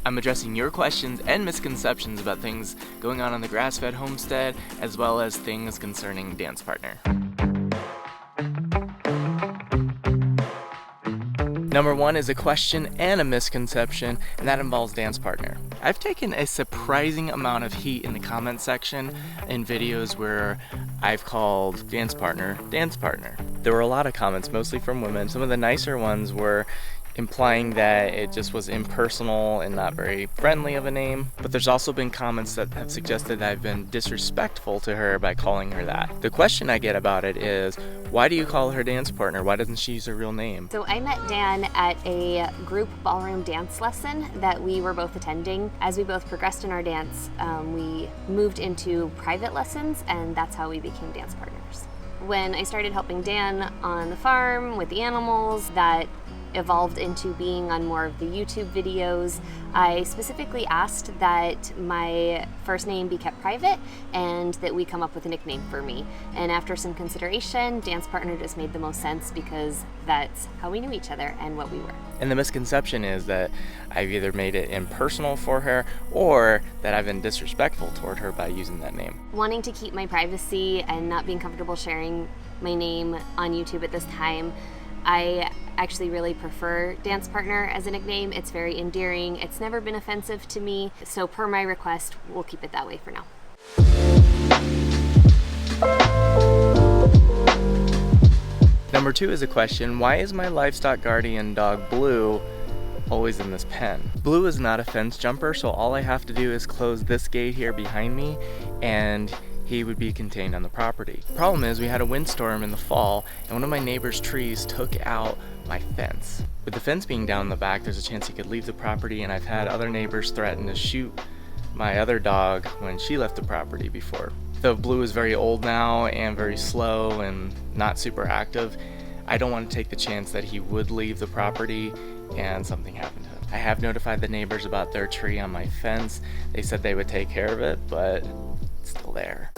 I'm addressing your questions and misconceptions about things going on the grass-fed homestead, as well as things concerning dance partner. Number 1 is a question and a misconception, and that involves dance partner. I've taken a surprising amount of heat in the comment section in videos where I've called dance partner. There were a lot of comments, mostly from women. Some of the nicer ones were implying that it just was impersonal and not very friendly of a name. But there's also been comments that have suggested that I've been disrespectful to her by calling her that. The question I get about it is, why do you call her dance partner? Why doesn't she use her real name? So I met Dan at a group ballroom dance lesson that we were both attending. As we both progressed in our dance, we moved into private lessons, and that's how we became dance partners. When I started helping Dan on the farm with the animals, that evolved into being on more of the YouTube videos. I specifically asked that my first name be kept private and that we come up with a nickname for me. And after some consideration, dance partner just made the most sense because that's how we knew each other and what we were. And the misconception is that I've either made it impersonal for her or that I've been disrespectful toward her by using that name. Wanting to keep my privacy and not being comfortable sharing my name on YouTube at this time, I actually really prefer dance partner as a nickname. It's very endearing. It's never been offensive to me. So per my request, we'll keep it that way for now. Number 2 is a question, why is my livestock guardian dog Blue always in this pen? Blue is not a fence jumper, so all I have to do is close this gate here behind me and he would be contained on the property. The problem is we had a windstorm in the fall and one of my neighbor's trees took out my fence. With the fence being down in the back, there's a chance he could leave the property, and I've had other neighbors threaten to shoot my other dog when she left the property before. Though Blue is very old now and very slow and not super active, I don't want to take the chance that he would leave the property and something happened to him. I have notified the neighbors about their tree on my fence. They said they would take care of it, but it's still there.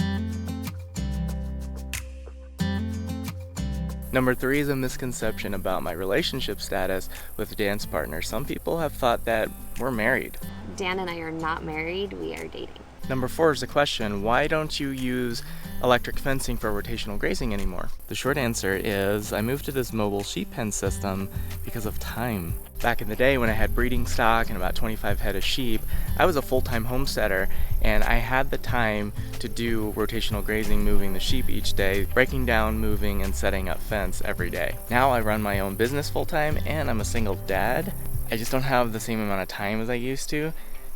Number 3 is a misconception about my relationship status with dance partner. Some people have thought that we're married. Dan and I are not married, we are dating. Number 4 is the question, why don't you use electric fencing for rotational grazing anymore? The short answer is I moved to this mobile sheep pen system because of time. Back in the day when I had breeding stock and about 25 head of sheep, I was a full-time homesteader and I had the time to do rotational grazing, moving the sheep each day, breaking down, moving, and setting up fence every day. Now I run my own business full-time and I'm a single dad. I just don't have the same amount of time as I used to.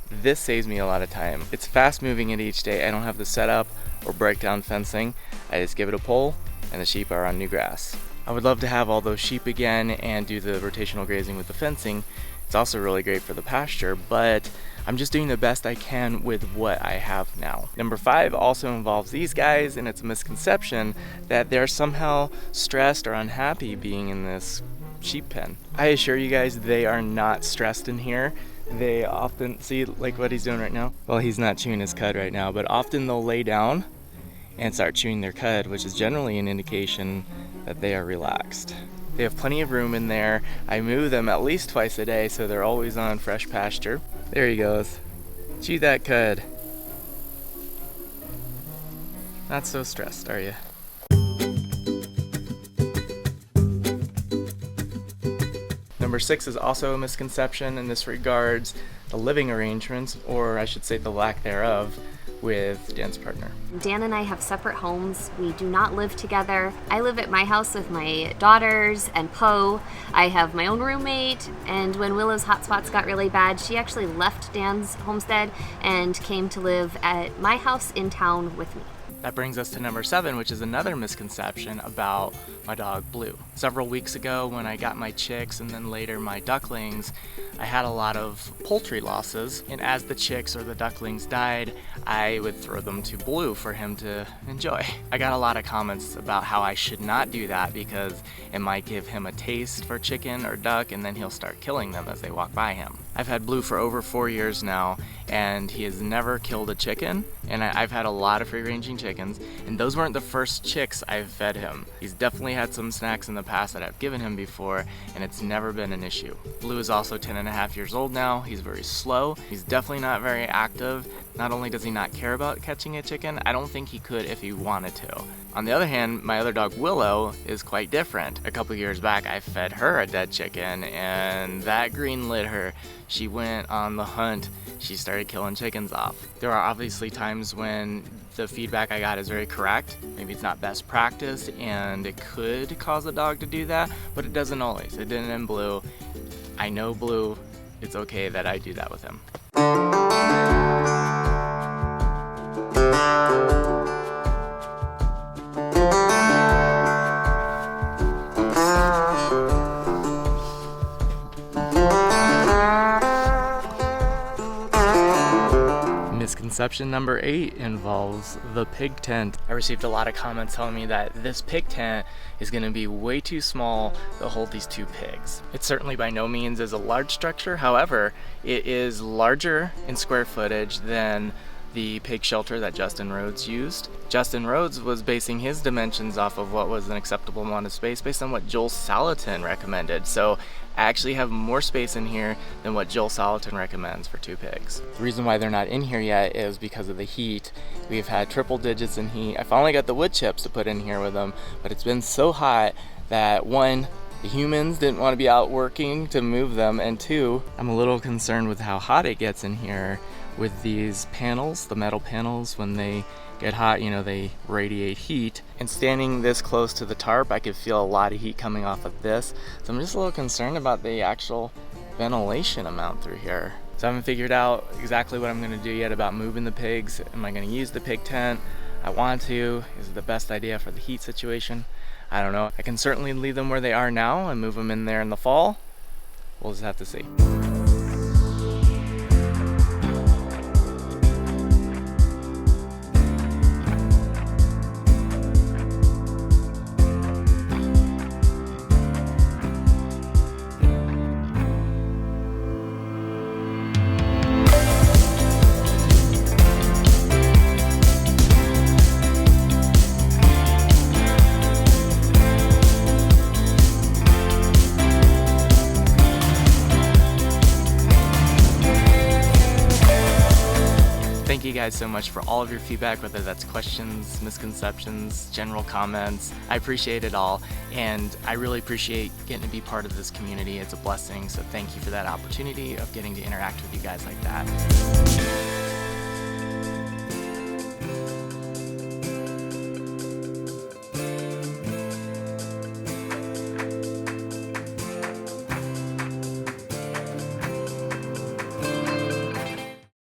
This saves me a lot of time. It's fast moving it each day. I don't have to set up or break down fencing. I just give it a pull and the sheep are on new grass. I would love to have all those sheep again and do the rotational grazing with the fencing. It's also really great for the pasture, but I'm just doing the best I can with what I have now. Number 5 also involves these guys, and it's a misconception that they're somehow stressed or unhappy being in this sheep pen. I assure you guys they are not stressed in here. They often, see like what he's doing right now? Well, he's not chewing his cud right now, but often they'll lay down and start chewing their cud, which is generally an indication that they are relaxed. They have plenty of room in there. I move them at least twice a day, so they're always on fresh pasture. There he goes. Chew that cud. Not so stressed, are you? Number 6 is also a misconception, and this regards the living arrangements, or I should say the lack thereof, with Dan's partner. Dan and I have separate homes. We do not live together. I live at my house with my daughters and Poe. I have my own roommate, and when Willow's hot spots got really bad, she actually left Dan's homestead and came to live at my house in town with me. That brings us to number 7, which is another misconception about my dog Blue. Several weeks ago when I got my chicks and then later my ducklings, I had a lot of poultry losses, and as the chicks or the ducklings died, I would throw them to Blue for him to enjoy. I got a lot of comments about how I should not do that because it might give him a taste for chicken or duck and then he'll start killing them as they walk by him. I've had Blue for over 4 years now, and he has never killed a chicken, and I've had a lot of free-ranging chickens, and those weren't the first chicks I've fed him. He's definitely had some snacks in the past that I've given him before, and it's never been an issue. Blue is also 10.5 years old now. He's very slow. He's definitely not very active. Not only does he not care about catching a chicken, I don't think he could if he wanted to. On the other hand, my other dog Willow is quite different. A couple years back, I fed her a dead chicken, and that greenlit her. She went on the hunt. She started killing chickens off. There are obviously times when the feedback I got is very correct. Maybe it's not best practice, and it could cause a dog to do that, but it doesn't always. It didn't in Blue. I know Blue. It's okay that I do that with him. Misconception number 8 involves the pig tent. I received a lot of comments telling me that this pig tent is going to be way too small to hold these 2 pigs. It certainly by no means is a large structure. However, it is larger in square footage than the pig shelter that Justin Rhodes used. Justin Rhodes was basing his dimensions off of what was an acceptable amount of space based on what Joel Salatin recommended. So I actually have more space in here than what Joel Salatin recommends for 2 pigs. The reason why they're not in here yet is because of the heat. We've had triple digits in heat. I finally got the wood chips to put in here with them, but it's been so hot that 1, the humans didn't want to be out working to move them, and 2, I'm a little concerned with how hot it gets in here with these panels, the metal panels. When they get hot, you know, they radiate heat. And standing this close to the tarp, I could feel a lot of heat coming off of this. So I'm just a little concerned about the actual ventilation amount through here. So I haven't figured out exactly what I'm gonna do yet about moving the pigs. Am I gonna use the pig tent? I want to. Is it the best idea for the heat situation? I don't know. I can certainly leave them where they are now and move them in there in the fall. We'll just have to see. Thank you guys so much for all of your feedback, whether that's questions, misconceptions, general comments. I appreciate it all, and I really appreciate getting to be part of this community. It's a blessing, so thank you for that opportunity of getting to interact with you guys like that.